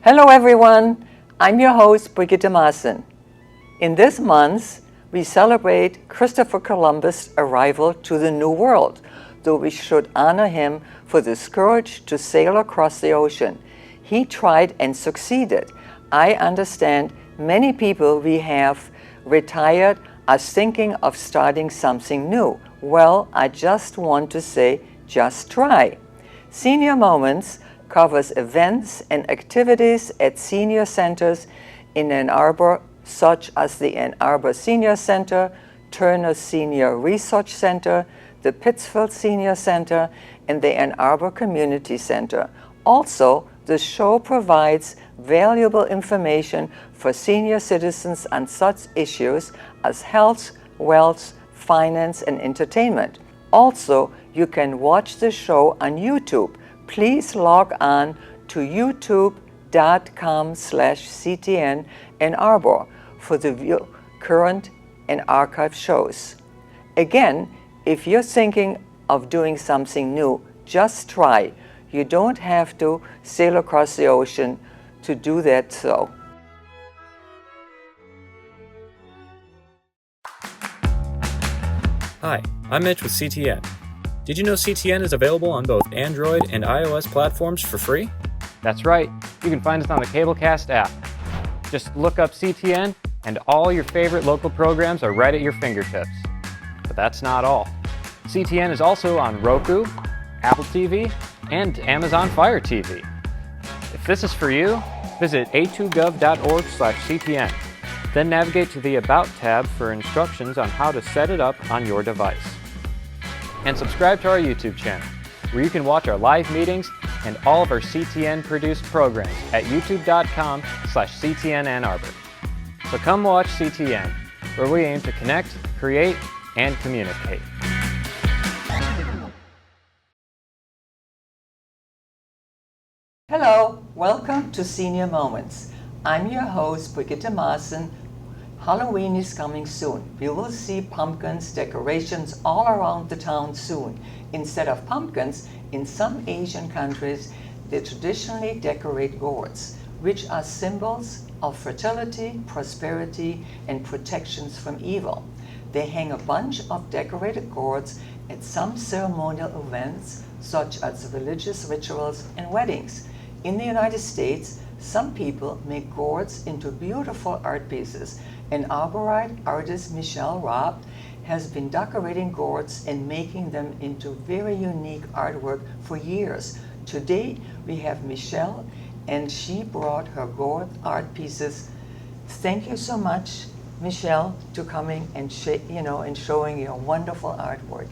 Hello everyone, I'm your host Brigitte Maassen. In this month, we celebrate Christopher Columbus' arrival to the New World, though we should honor him for the courage to sail across the ocean. He tried and succeeded. I understand many people we have retired are thinking of starting something new. Well, I just want to say, just try. Senior Moments covers events and activities at senior centers in Ann Arbor, such as the Ann Arbor Senior Center, Turner Senior Research Center, the Pittsfield Senior Center, and the Ann Arbor Community Center. Also, the show provides valuable information for senior citizens on such issues as health, wealth, finance, and entertainment. Also, you can watch the show on YouTube. Please log on to youtube.com/CTN Ann Arbor for the current and archive shows. Again, if you're thinking of doing something new, just try. You don't have to sail across the ocean to do that. So. Hi, I'm Mitch with CTN. Did you know CTN is available on both Android and iOS platforms for free? That's right. You can find us on the Cablecast app. Just look up CTN and all your favorite local programs are right at your fingertips. But that's not all. CTN is also on Roku, Apple TV, and Amazon Fire TV. If this is for you, visit a2gov.org/CTN. Then navigate to the About tab for instructions on how to set it up on your device. And subscribe to our YouTube channel, where you can watch our live meetings and all of our CTN-produced programs at youtube.com/CTN Ann Arbor. So come watch CTN, where we aim to connect, create, and communicate. Hello, welcome to Senior Moments. I'm your host, Brigitte Maassen. Halloween is coming soon. We will see pumpkins, decorations all around the town soon. Instead of pumpkins, in some Asian countries, they traditionally decorate gourds, which are symbols of fertility, prosperity, and protections from evil. They hang a bunch of decorated gourds at some ceremonial events, such as religious rituals and weddings. In the United States, some people make gourds into beautiful art pieces. An arborite artist, Michele Robb, has been decorating gourds and making them into very unique artwork for years. Today, we have Michele, and she brought her gourd art pieces. Thank you so much, Michele, to coming and and showing your wonderful artwork.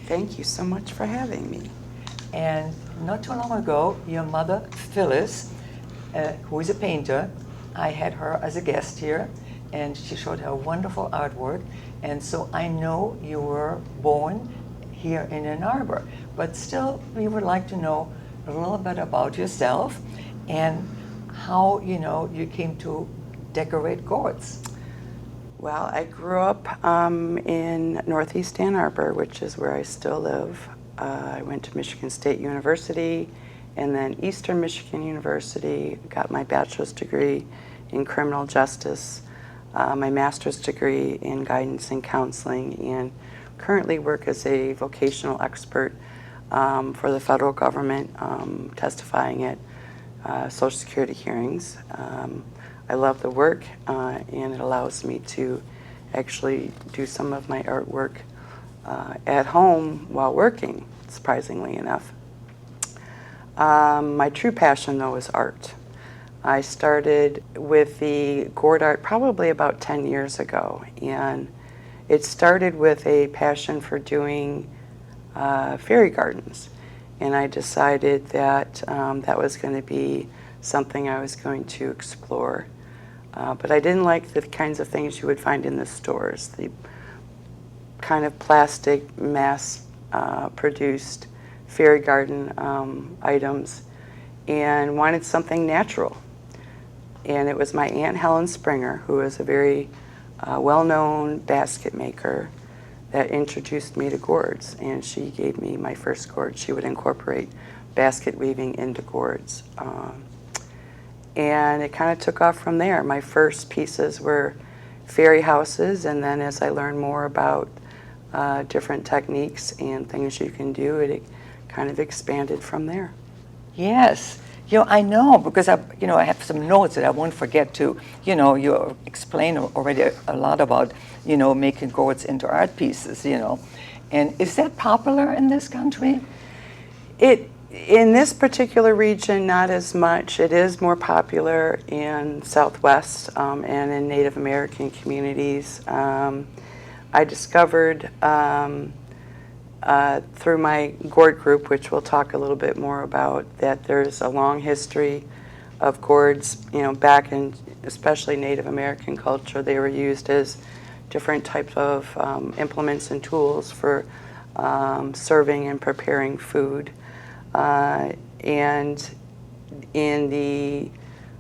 Thank you so much for having me. And not too long ago, your mother, Phyllis, who is a painter, I had her as a guest here, and she showed her wonderful artwork. And so I know you were born here in Ann Arbor, but still we would like to know a little bit about yourself and how you came to decorate gourds. Well, I grew up in Northeast Ann Arbor, which is where I still live. I went to Michigan State University and then Eastern Michigan University, got my bachelor's degree in criminal justice, my master's degree in guidance and counseling, and currently work as a vocational expert for the federal government, testifying at Social Security hearings. I love the work, and it allows me to actually do some of my artwork at home while working, surprisingly enough. My true passion, though, is art. I started with the gourd art probably about 10 years ago, and it started with a passion for doing fairy gardens, and I decided that that was going to be something I was going to explore. But I didn't like the kinds of things you would find in the stores, the kind of plastic, mass-produced fairy garden items, and wanted something natural. And it was my Aunt Helen Springer, who is a very well-known basket maker, that introduced me to gourds, and she gave me my first gourd. She would incorporate basket weaving into gourds. And it kind of took off from there. My first pieces were fairy houses, and then as I learned more about different techniques and things you can do, it kind of expanded from there. Yes. I know because I have some notes that I won't forget to, you explain already a lot about, making gourds into art pieces, And is that popular in this country? In this particular region, not as much. It is more popular in Southwest and in Native American communities. I discovered through my gourd group, which we'll talk a little bit more about, that there's a long history of gourds, back in especially Native American culture. They were used as different types of implements and tools for serving and preparing food. And in the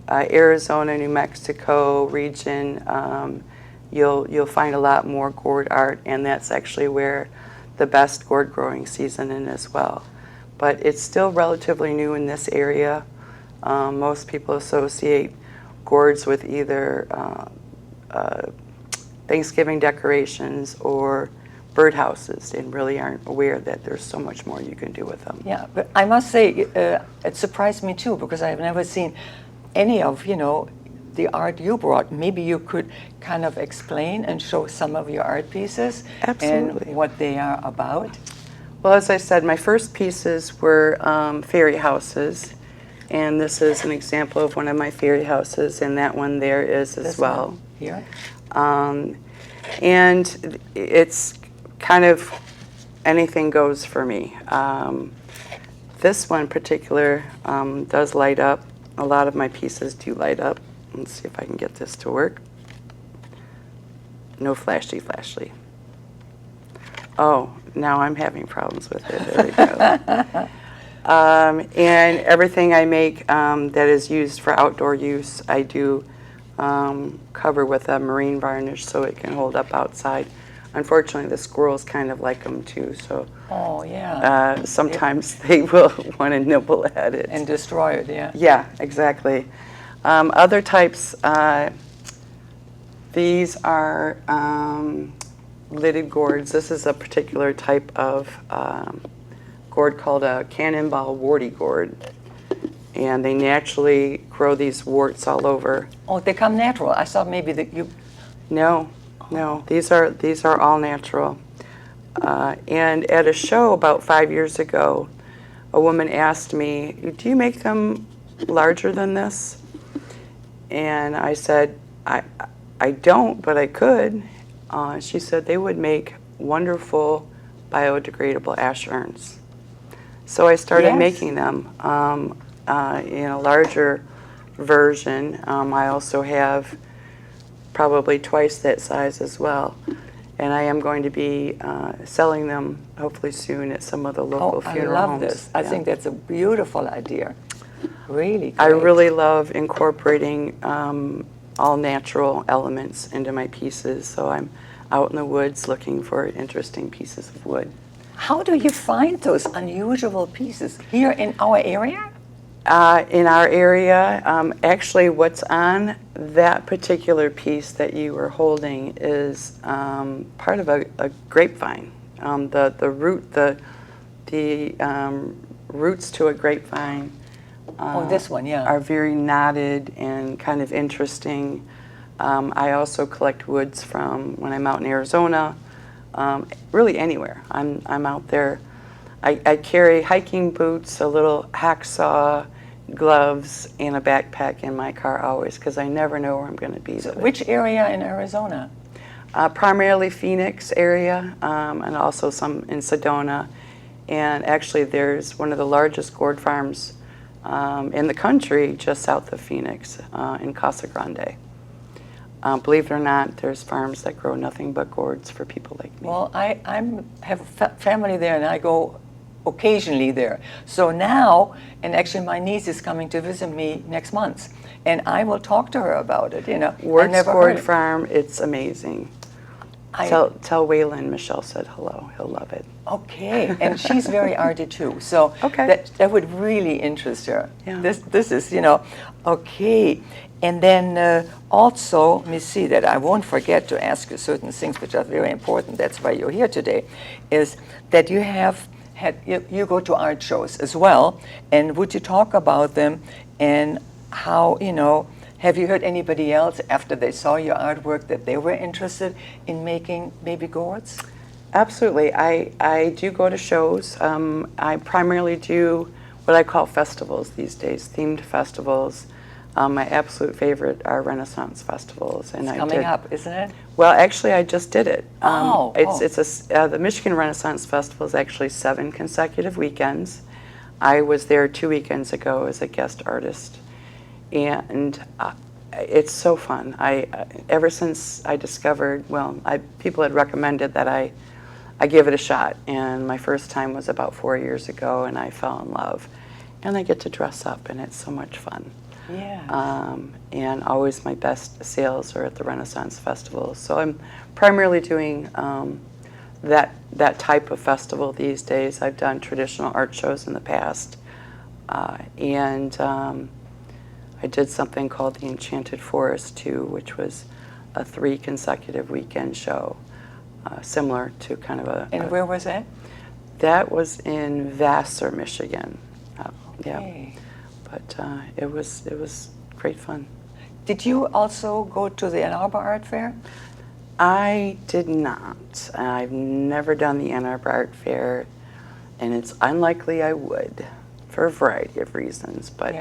Arizona, New Mexico region, you'll find a lot more gourd art, and that's actually where the best gourd growing season is as well. But it's still relatively new in this area. Most people associate gourds with either Thanksgiving decorations or birdhouses, and really aren't aware that there's so much more you can do with them. Yeah, but I must say it surprised me too, because I've never seen any of the art you brought. Maybe you could kind of explain and show some of your art pieces. Absolutely. And what they are about. Well, as I said, my first pieces were fairy houses, and this is an example of one of my fairy houses, and that one there is as This well. one here. And it's kind of anything goes for me. This one in particular does light up. A lot of my pieces do light up. Let's see if I can get this to work. No flashy. Oh, now I'm having problems with it. There we go. And everything I make that is used for outdoor use, I do cover with a marine varnish so it can hold up outside. Unfortunately, the squirrels kind of like them too, so Oh, yeah. sometimes they will want to nibble at it. And destroy it, yeah. Yeah, exactly. Other types, these are lidded gourds. This is a particular type of gourd called a cannonball warty gourd. And they naturally grow these warts all over. Oh, they come natural. I thought maybe that you... No, these are all natural. And at a show about 5 years ago, a woman asked me, "Do you make them larger than this?" And I said, I don't, but I could. She said they would make wonderful biodegradable ash urns. So I started Yes. making them in a larger version. I also have probably twice that size as well. And I am going to be selling them hopefully soon at some of the local funeral homes. I love this. I think that's a beautiful idea. Really great. I really love incorporating all natural elements into my pieces, so I'm out in the woods looking for interesting pieces of wood. How do you find those unusual pieces here in our area? In our area, actually what's on that particular piece that you were holding is part of a grapevine. The roots to a grapevine This one, yeah. are very knotted and kind of interesting. I also collect woods from when I'm out in Arizona, really anywhere. I'm out there. I carry hiking boots, a little hacksaw, gloves, and a backpack in my car always, because I never know where I'm going to be. So which area in Arizona? Primarily Phoenix area, and also some in Sedona. And actually there's one of the largest gourd farms in the country just south of Phoenix, in Casa Grande. Believe it or not, there's farms that grow nothing but gourds for people like me. Well, I have family there, and I go occasionally there. So now, and actually my niece is coming to visit me next month, and I will talk to her about it. Wertz never Gourd heard it. Farm, it's amazing. Tell Waylon Michelle said hello. He'll love it. Okay, and she's very arty too, so Okay. that would really interest her. Yeah. This is, okay. And then also, let me see that I won't forget to ask you certain things which are very important. That's why you're here today, is that you have had, you go to art shows as well, and would you talk about them and how, have you heard anybody else after they saw your artwork that they were interested in making maybe gourds? Absolutely. I do go to shows. I primarily do what I call festivals these days, themed festivals. My absolute favorite are Renaissance festivals, and It's coming up, isn't it? Well, actually, I just did it. It's the Michigan Renaissance Festival is actually 7 consecutive weekends. I was there 2 weekends ago as a guest artist, and it's so fun. Ever since I discovered, people had recommended that I give it a shot, and my first time was about 4 years ago, and I fell in love. And I get to dress up, and it's so much fun. Yeah. And always my best sales are at the Renaissance Festival. So I'm primarily doing that type of festival these days. I've done traditional art shows in the past, and I did something called the Enchanted Forest too, which was a 3 consecutive weekend show, similar to kind of a. And where was that? That was in Vassar, Michigan. Okay. Yeah. But it was great fun. Did you also go to the Ann Arbor Art Fair? I did not. I've never done the Ann Arbor Art Fair, and it's unlikely I would, for a variety of reasons. But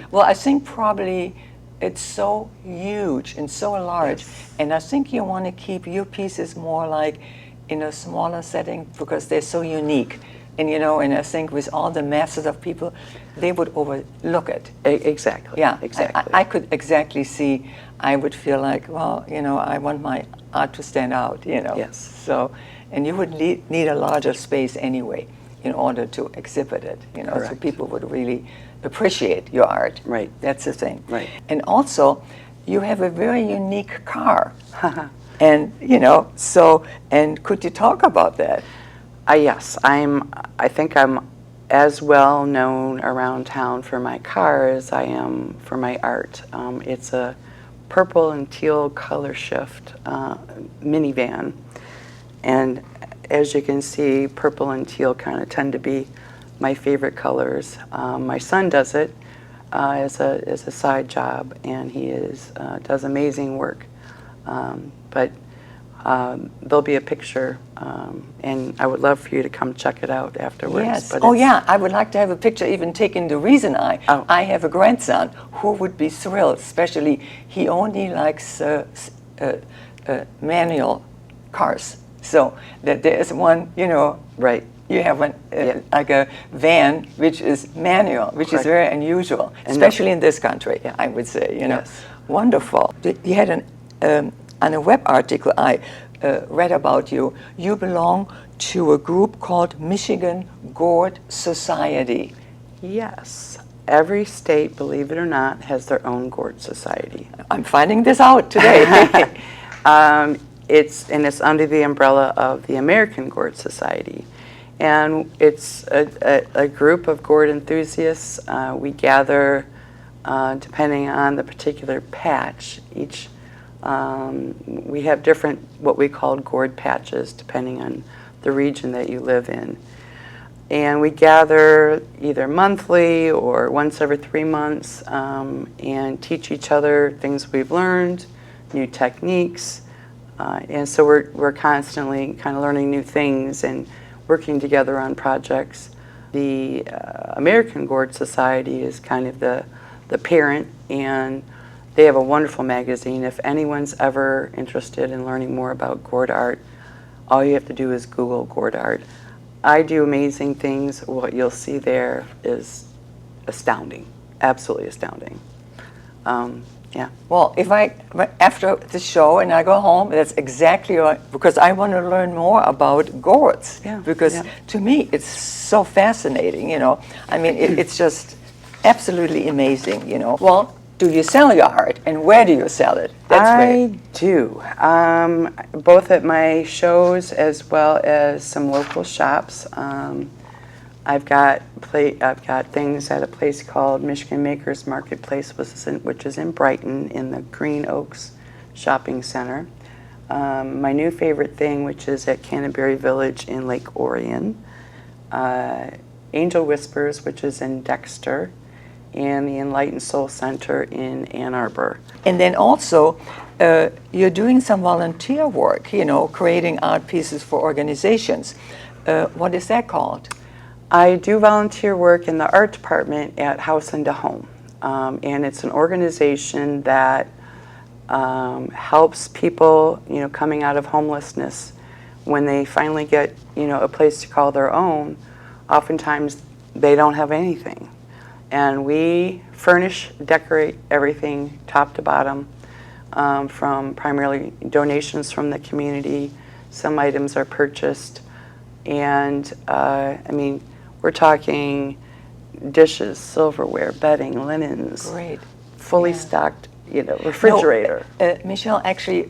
well, I think probably it's so huge and so large, and I think you want to keep your pieces more like in a smaller setting because they're so unique. And and I think with all the masses of people, they would overlook it. Exactly. Yeah, exactly. I could exactly see. I would feel like, well, I want my art to stand out. Yes. So, and you would need a larger space anyway in order to exhibit it. So Correct. people would really appreciate your art. Right. That's the thing. Right. And also, you have a very unique car. And and could you talk about that? Yes, I think I'm as well known around town for my car as I am for my art. It's a purple and teal color shift minivan, and as you can see, purple and teal kind of tend to be my favorite colors. My son does it as a side job, and he does amazing work. But there'll be a picture, and I would love for you to come check it out afterwards. Yes. But I would like to have a picture even taken. The reason I have a grandson who would be thrilled, especially he only likes manual cars. So that there is one, Right. You have one like a van which is manual, which is very unusual, especially in this country. I would say, Yes. Wonderful. You had on a web article I read about you. You belong to a group called Michigan Gourd Society. Yes. Every state, believe it or not, has their own gourd society. I'm finding this out today. It's under the umbrella of the American Gourd Society. And it's a group of gourd enthusiasts. We gather depending on the particular patch. We have different, what we call gourd patches, depending on the region that you live in. And we gather either monthly or once every 3 months and teach each other things we've learned, new techniques. And so we're constantly kind of learning new things and working together on projects. The American Gourd Society is kind of the parent, and they have a wonderful magazine. If anyone's ever interested in learning more about gourd art, all you have to do is Google gourd art. I do amazing things. What you'll see there is astounding, absolutely astounding. Yeah. Well, after the show and I go home, that's exactly right, because I want to learn more about gourds. Yeah, because to me, it's so fascinating, I mean, it's just absolutely amazing, Well, do you sell your art, and where do you sell it? That's I great. do, both at my shows as well as some local shops. I've got things at a place called Michigan Makers Marketplace, which is in Brighton in the Green Oaks Shopping Center. My new favorite thing, which is at Canterbury Village in Lake Orion. Angel Whispers, which is in Dexter, and the Enlightened Soul Center in Ann Arbor. And then also, you're doing some volunteer work, creating art pieces for organizations. What is that called? I do volunteer work in the art department at House and a Home, and it's an organization that helps people, coming out of homelessness. When they finally get, a place to call their own, oftentimes they don't have anything. And we furnish, decorate everything top to bottom, from primarily donations from the community. Some items are purchased. And we're talking dishes, silverware, bedding, linens, Great. fully stocked, refrigerator. No, Michele, actually,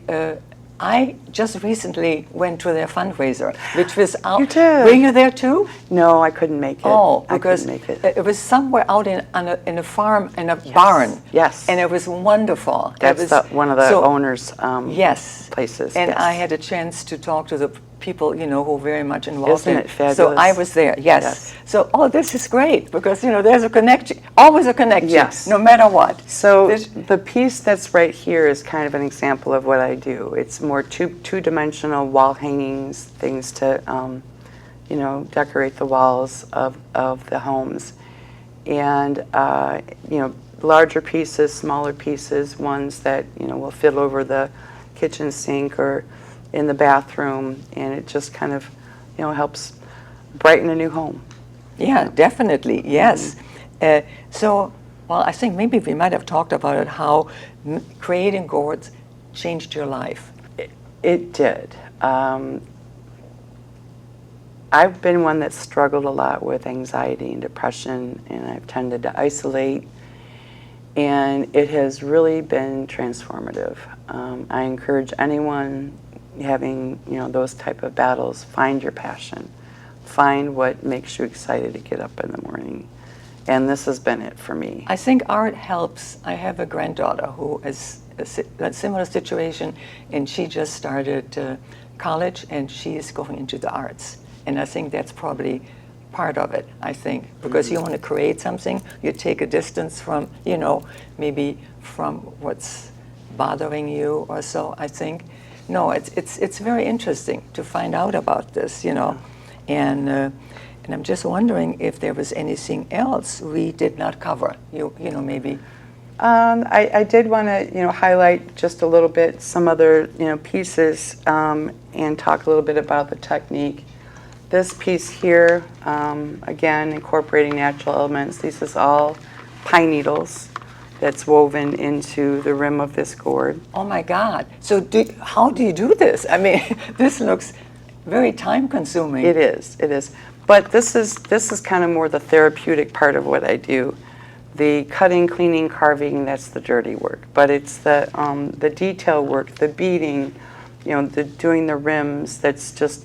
I just recently went to their fundraiser, which was out. You did? Were you there too? No, I couldn't make it. Oh, I because couldn't make it. it was somewhere out in a farm, in a barn. Yes. And it was wonderful. That's one of the owners' yes. places. And yes. I had a chance to talk to the people, who are very much involved Isn't in it fabulous? So I was there, yes. Yes. So, this is great because, there's a connection, always a connection, Yes. no matter what. So This- the piece that's right here is kind of an example of what I do. It's more two-dimensional wall hangings, things to, decorate the walls of the homes. And, larger pieces, smaller pieces, ones that, will fit over the kitchen sink or in the bathroom, and it just kind of, helps brighten a new home. Yeah, definitely, yes. I think maybe we might have talked about it, how creating gourds changed your life. It did. I've been one that struggled a lot with anxiety and depression, and I've tended to isolate, and it has really been transformative. I encourage anyone having those type of battles, find your passion, find what makes you excited to get up in the morning, and this has been it for me. I think art helps. I have a granddaughter who is a similar situation, and she just started college, and she is going into the arts. And I think that's probably part of it, I think, because you want to create something, you take a distance from, maybe from what's bothering you or so, I think. No, it's very interesting to find out about this, and I'm just wondering if there was anything else we did not cover, maybe. I did want to, highlight just a little bit some other, pieces and talk a little bit about the technique. This piece here, again, incorporating natural elements. This is all pine needles that's woven into the rim of this gourd. Oh my God! So how do you do this? I mean, this looks very time-consuming. It is. But this is kind of more the therapeutic part of what I do. The cutting, cleaning, carving, that's the dirty work. But it's the detail work, the beading, doing the rims, that's just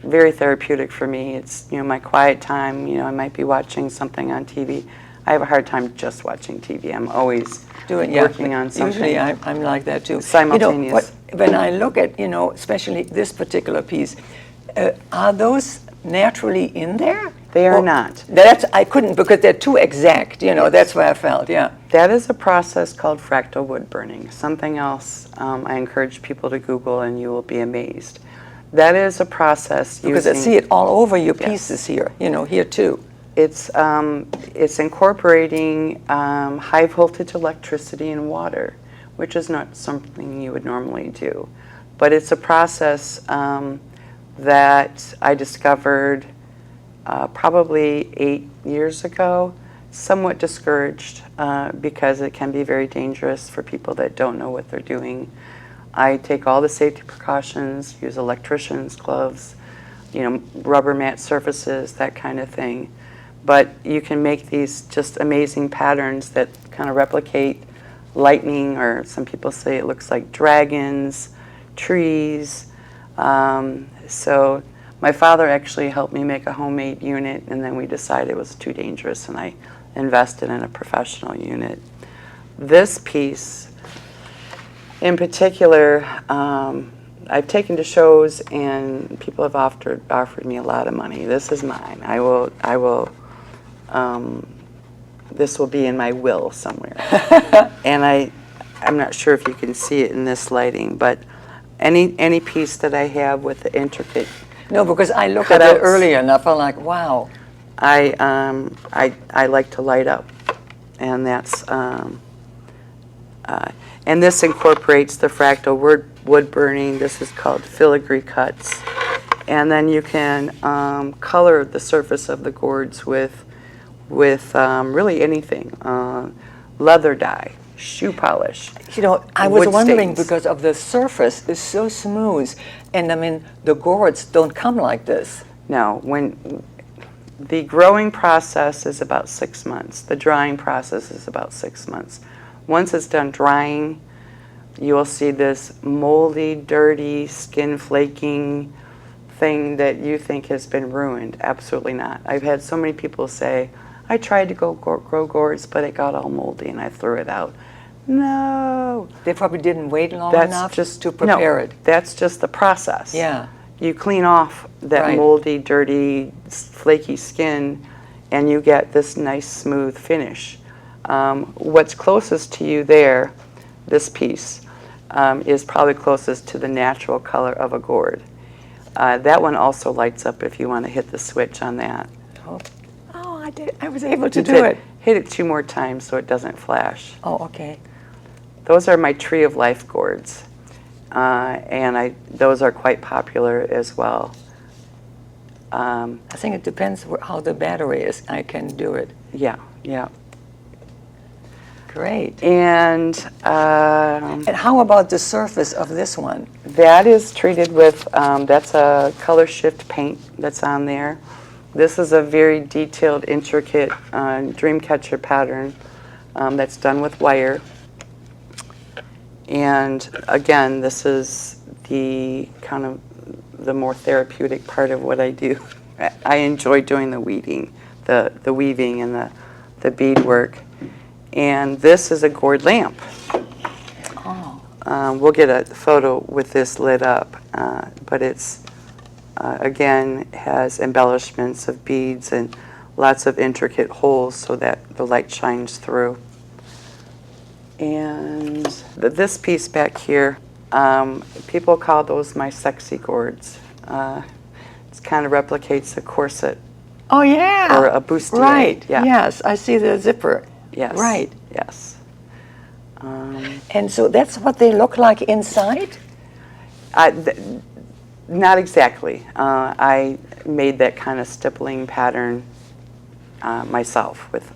very therapeutic for me. It's, my quiet time. I might be watching something on TV. I have a hard time just watching TV. I'm always working on something. Usually I'm like that too. Simultaneous. When I look at, especially this particular piece, are those naturally in there? They are not. I couldn't, because they're too exact, that's why I felt, yeah. That is a process called fractal wood burning. Something else I encourage people to Google, and you will be amazed. That is a process because I see it all over your pieces here, here too. It's incorporating high voltage electricity and water, which is not something you would normally do. But it's a process that I discovered probably 8 years ago, somewhat discouraged because it can be very dangerous for people that don't know what they're doing. I take all the safety precautions, use electrician's gloves, rubber mat surfaces, that kind of thing. But you can make these just amazing patterns that kind of replicate lightning, or some people say it looks like dragons, trees. So my father actually helped me make a homemade unit, and then we decided it was too dangerous, and I invested in a professional unit. This piece in particular, I've taken to shows and people have offered me a lot of money. This is mine. This will be in my will somewhere. And I'm not sure if you can see it in this lighting, but any piece that I have with the intricate No, because I looked cutouts, at it earlier and I felt like, wow. I like to light up, and that's and this incorporates the fractal wood burning. This is called filigree cuts, and then you can color the surface of the gourds with really anything, leather dye, shoe polish. You know, I was wood wondering stains. because of the surface is so smooth, and I mean, the gourds don't come like this. No, when the growing process is about 6 months. The drying process is about 6 months. Once it's done drying, you will see this moldy, dirty, skin flaking thing that you think has been ruined. Absolutely not. I've had so many people say, I tried to grow gourds, but it got all moldy and I threw it out. No. They probably didn't wait long That's enough just to prepare no, it. That's just the process. Yeah. You clean off that Right. moldy, dirty, flaky skin, and you get this nice, smooth finish. What's closest to you there, this piece, is probably closest to the natural color of a gourd. That one also lights up if you want to hit the switch on that. Oh, I did. I was able to You do did. it. Hit it 2 more times so it doesn't flash. Oh, okay. Those are my Tree of Life gourds, and those are quite popular as well. I think it depends how the battery is. I can do it. Yeah, yeah. Great. And And how about the surface of this one? that is treated with, that's a color shift paint that's on there. This is a very detailed, intricate dream catcher pattern that's done with wire. And again, this is the kind of the more therapeutic part of what I do. I enjoy doing the weaving, the weaving and the beadwork. And this is a gourd lamp. Oh. We'll get a photo with this lit up, but it's, again, has embellishments of beads and lots of intricate holes so that the light shines through. And this piece back here, people call those my sexy gourds. It kind of replicates a corset Oh, yeah. or a bustier. Right. Yeah. Yes, I see the zipper. Yes. Right. Yes. And so that's what they look like inside? Not exactly. I made that kind of stippling pattern myself with,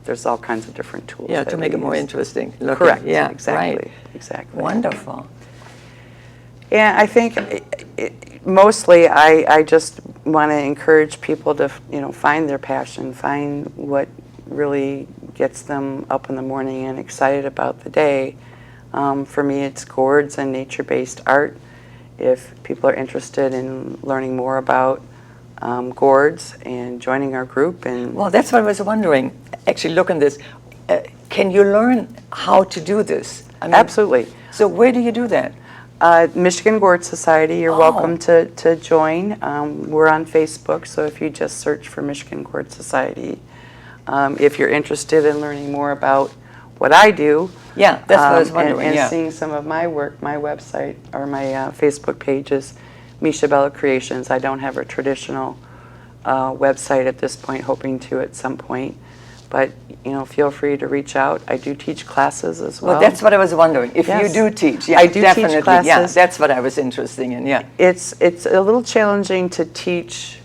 there's all kinds of different tools. Yeah, that to we make it more use. interesting looking. Correct. Yeah, Exactly. right. Exactly. Wonderful. Yeah, I think mostly I just want to encourage people to, find their passion, find what really gets them up in the morning and excited about the day. For me, it's gourds and nature-based art. If people are interested in learning more about gourds and joining our group, and Well, that's what I was wondering. Actually, look at this. Can you learn how to do this? I mean, absolutely. So where do you do that? Michigan Gourd Society, you're Oh. welcome to join. We're on Facebook, so if you just search for Michigan Gourd Society. If you're interested in learning more about what I do, Yeah, that's what I was wondering. and yeah. seeing some of my work, my website or my Facebook page is Misha Bella Creations. I don't have a traditional website at this point, hoping to at some point. But feel free to reach out. I do teach classes as well. Well, that's what I was wondering. If Yes. you do teach, yeah, I do teach definitely. Yeah, classes. that's what I was interested in. Yeah. It's a little challenging to teach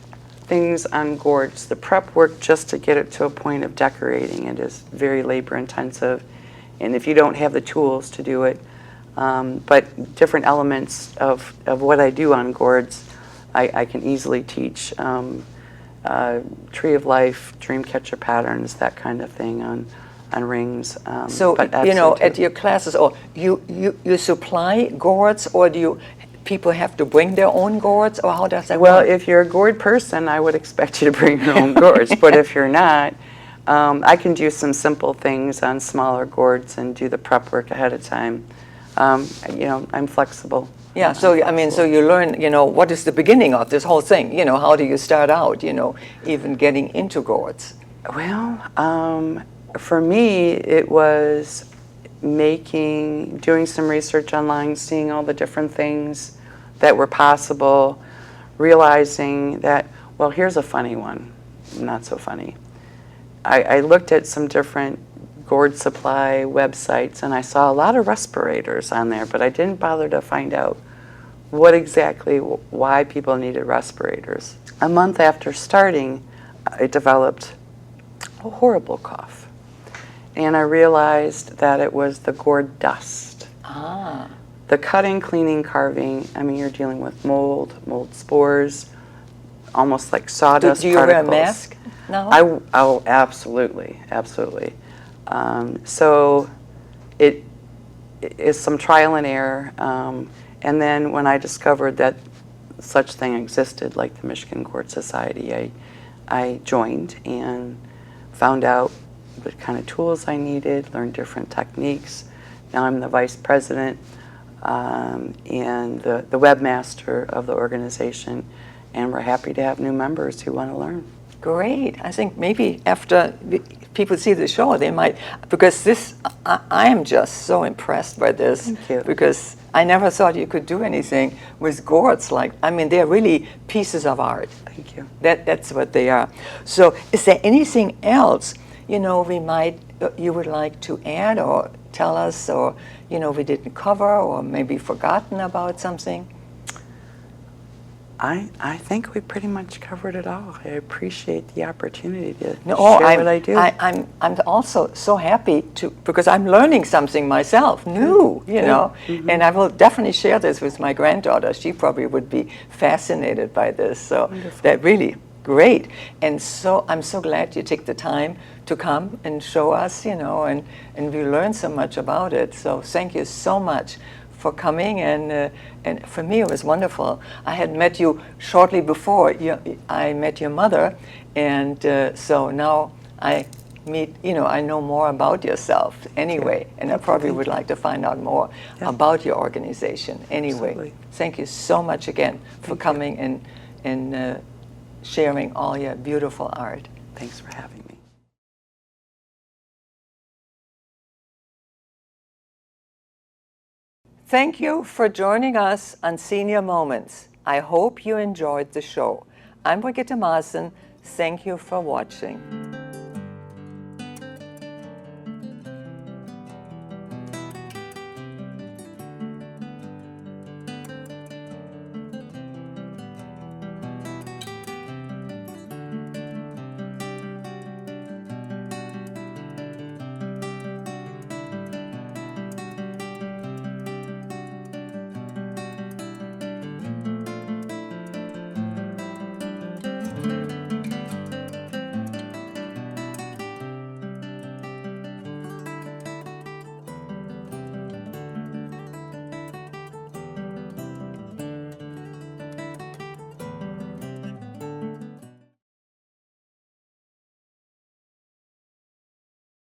things on gourds. The prep work just to get it to a point of decorating it is very labor intensive, and if you don't have the tools to do it, but different elements of what I do on gourds, I can easily teach. Tree of Life, dream catcher patterns, that kind of thing on rings. So, but you know, absolutely at too. your classes, or you supply gourds, or do you people have to bring their own gourds, or how does that Well, work? if you're a gourd person, I would expect you to bring your own gourds. But if you're not, I can do some simple things on smaller gourds and do the prep work ahead of time. You know, I'm flexible. Yeah, so I mean, so you learn, you know, what is the beginning of this whole thing? You know, how do you start out, you know, even getting into gourds? Well, for me, it was doing some research online, seeing all the different things that were possible, realizing that, well, here's a funny one, not so funny. I looked at some different gourd supply websites and I saw a lot of respirators on there, but I didn't bother to find out why people needed respirators. A month after starting, I developed a horrible cough. And I realized that it was the gourd dust. Ah. The cutting, cleaning, carving, I mean, you're dealing with mold spores, almost like sawdust Do you particles. wear a mask now? Oh, absolutely, absolutely. So it is some trial and error. And then when I discovered that such thing existed, like the Michigan Gourd Society, I joined and found out what kind of tools I needed, learned different techniques. Now I'm the vice president and the webmaster of the organization, and we're happy to have new members who want to learn. Great. I think maybe after people see the show, they might, because this, I am just so impressed by this. Thank you. Because I never thought you could do anything with gourds. Like, I mean, they're really pieces of art. Thank you. That's what they are. So is there anything else, you know, you would like to add or tell us, or, you know, we didn't cover or maybe forgotten about something? I think we pretty much covered it all. I appreciate the opportunity to No, share what I do. I'm also so happy because I'm learning something myself, new, you know, and I will definitely share this with my granddaughter. She probably would be fascinated by this. So that really great. And so I'm so glad you take the time to come and show us, you know, and we learn so much about it. So thank you so much for coming, and for me it was wonderful. I had met you shortly before. I met your mother, and so now I meet, you know, I know more about yourself anyway, and I probably would like to find out more about your organization anyway. Absolutely. Thank you so much again for coming and sharing all your beautiful art. Thanks for having me. Thank you for joining us on Senior Moments. I hope you enjoyed the show. I'm Brigitte Maaßen. Thank you for watching.